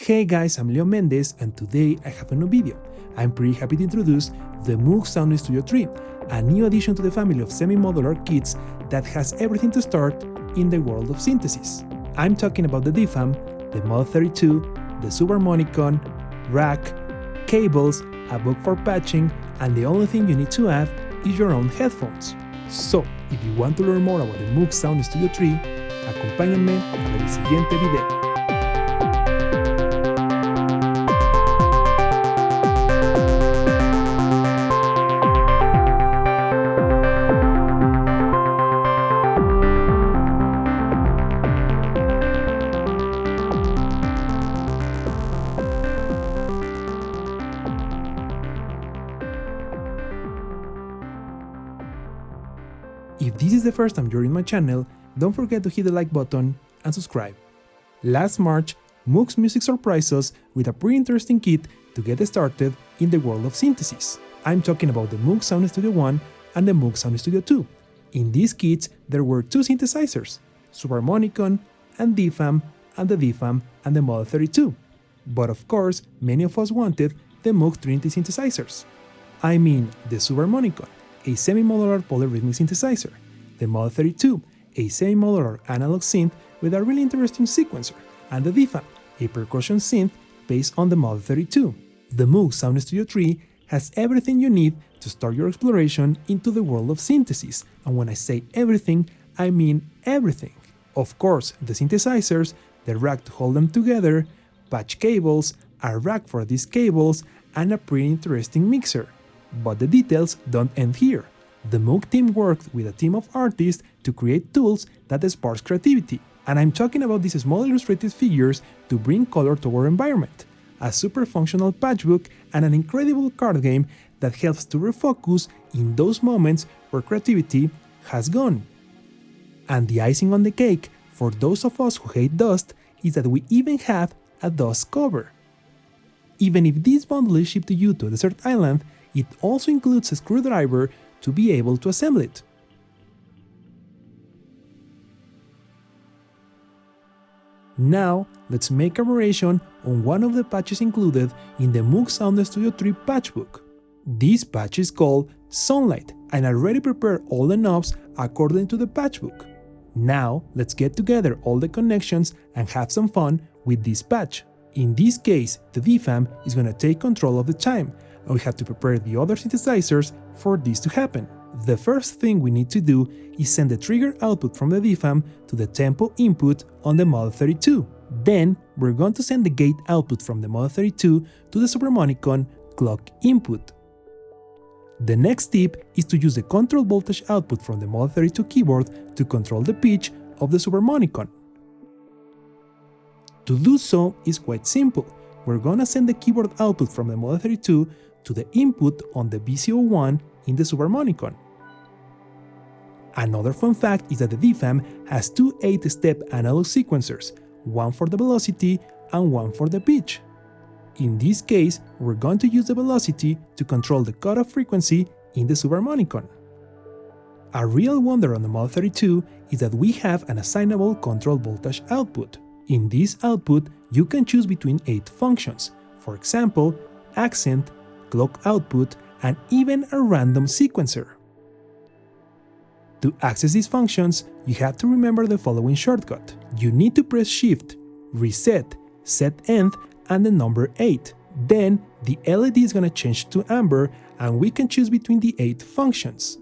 Hey guys, I'm Leo Mendez and today I have a new video. I'm pretty happy to introduce the Moog Sound Studio 3, a new addition to the family of semi-modular kits that has everything to start in the world of synthesis. I'm talking about the DFAM, the Mod 32, the Subharmonicon, rack, cables, a book for patching, and the only thing you need to add is your own headphones. So, if you want to learn more about the Moog Sound Studio 3, acompáñenme a ver el siguiente video. If this is the first time you're in my channel, don't forget to hit the like button and subscribe. Last March, Moog's Music surprised us with a pretty interesting kit to get started in the world of synthesis. I'm talking about the Moog Sound Studio 1 and the Moog Sound Studio 2. In these kits, there were two synthesizers, Subharmonicon and DFAM, and the DFAM and the Mod 32. But of course, many of us wanted the Moog Trinity synthesizers. I mean the Subharmonicon, a semi-modular polyrhythmic synthesizer, the Mod 32, a semi-modular analog synth with a really interesting sequencer, and the DFAM, a percussion synth based on the Mod 32. The Moog Sound Studio 3 has everything you need to start your exploration into the world of synthesis, and when I say everything, I mean everything. Of course, the synthesizers, the rack to hold them together, patch cables, a rack for these cables, and a pretty interesting mixer. But the details don't end here. The Moog team worked with a team of artists to create tools that sparks creativity, and I'm talking about these small illustrated figures to bring color to our environment, a super functional patchbook, and an incredible card game that helps to refocus in those moments where creativity has gone. And the icing on the cake, for those of us who hate dust, is that we even have a dust cover. Even if this bundle is shipped to you to a desert island, it also includes a screwdriver to be able to assemble it. Now, let's make a variation on one of the patches included in the Moog Sound Studio 3 patchbook. This patch is called Sunlight, and I already prepared all the knobs according to the patchbook. Now, let's get together all the connections and have some fun with this patch. In this case, the DFAM is going to take control of the time, and we have to prepare the other synthesizers for this to happen. The first thing we need to do is send the trigger output from the DFAM to the tempo input on the Mod 32. Then, we're going to send the gate output from the Mod 32 to the Subharmonicon clock input. The next step is to use the control voltage output from the Mod 32 keyboard to control the pitch of the Subharmonicon. To do so is quite simple. We're gonna send the keyboard output from the Mod 32 to the input on the VCO1 in the Subharmonicon. Another fun fact is that the DFAM has two 8-step analog sequencers, one for the velocity and one for the pitch. In this case, we're going to use the velocity to control the cutoff frequency in the Subharmonicon. A real wonder on the Mod 32 is that we have an assignable control voltage output. In this output, you can choose between 8 functions, for example, accent, clock output, and even a random sequencer. To access these functions, you have to remember the following shortcut. You need to press Shift, Reset, Set End, and the number 8. Then, the LED is going to change to amber, and we can choose between the 8 functions.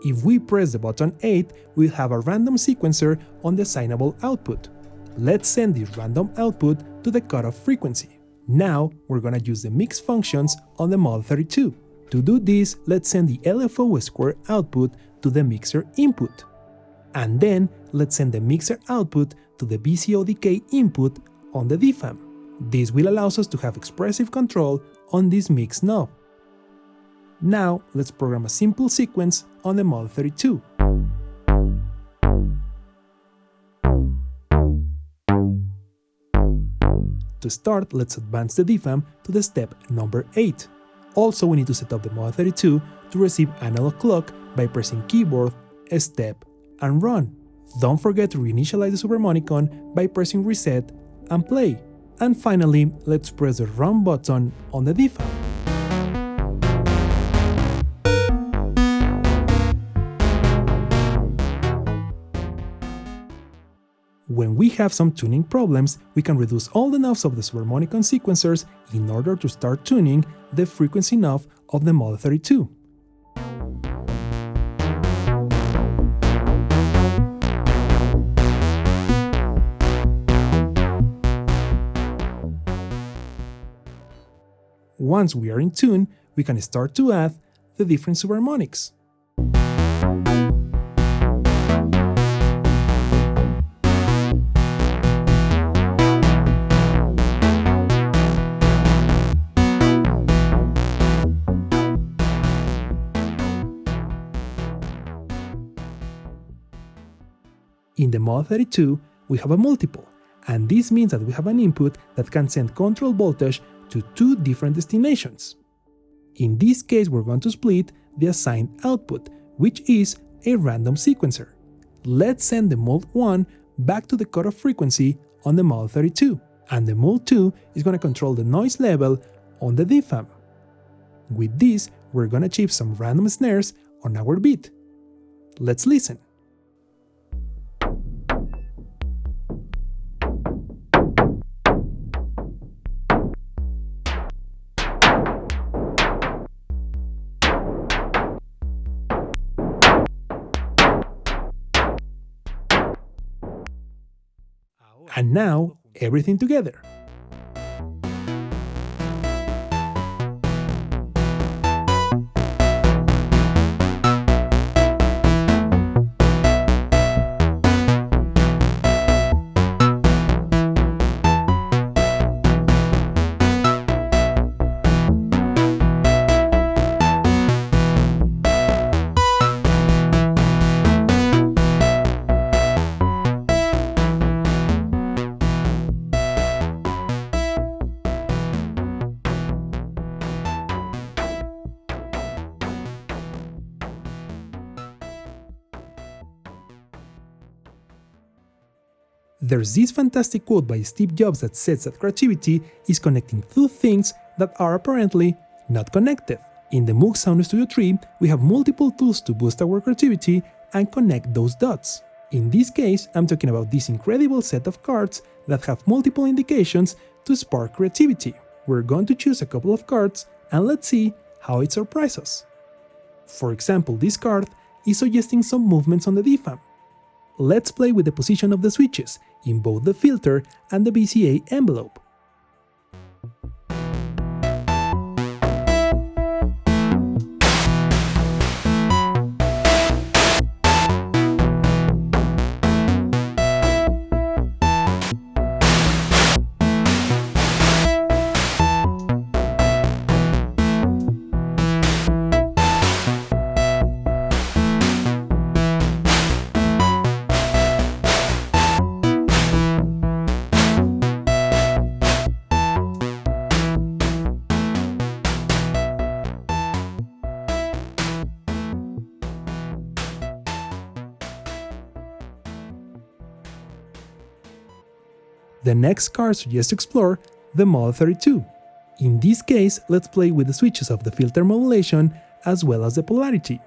If we press the button 8, we'll have a random sequencer on the assignable output. Let's send this random output to the cutoff frequency. Now, we're gonna use the mix functions on the Mod 32. To do this, let's send the LFO square output to the mixer input. And then, let's send the mixer output to the VCO decay input on the DFAM. This will allow us to have expressive control on this mix knob. Now, let's program a simple sequence on the Mod 32. To start, let's advance the DFAM to the step number 8. Also, we need to set up the Mod 32 to receive analog clock by pressing keyboard, step, and run. Don't forget to reinitialize the Subharmonicon by pressing reset and play. And finally, let's press the Run button on the DFAM. When we have some tuning problems, we can reduce all the knobs of the Subharmonicon sequencers in order to start tuning the frequency knob of the Model 32. Once we are in tune, we can start to add the different subharmonics. In the Model 32, we have a multiple, and this means that we have an input that can send control voltage to two different destinations. In this case, we're going to split the assigned output, which is a random sequencer. Let's send the Mode 1 back to the cutoff frequency on the Model 32, and the Mode 2 is going to control the noise level on the DFAM. With this, we're going to achieve some random snares on our beat. Let's listen. And now, everything together. There's this fantastic quote by Steve Jobs that says that creativity is connecting two things that are apparently not connected. In the Moog Sound Studio 3, we have multiple tools to boost our creativity and connect those dots. In this case, I'm talking about this incredible set of cards that have multiple indications to spark creativity. We're going to choose a couple of cards and let's see how it surprises us. For example, this card is suggesting some movements on the DFAM. Let's play with the position of the switches in both the filter and the VCA envelope. The next card suggests to explore the Model 32. In this case, let's play with the switches of the filter modulation as well as the polarity.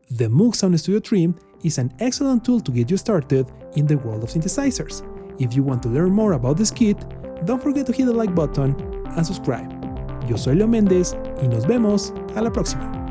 The Moog Sound Studio 3 is an excellent tool to get you started in the world of synthesizers. If you want to learn more about this kit, don't forget to hit the like button and subscribe. Yo soy Leo Méndez y nos vemos a la próxima.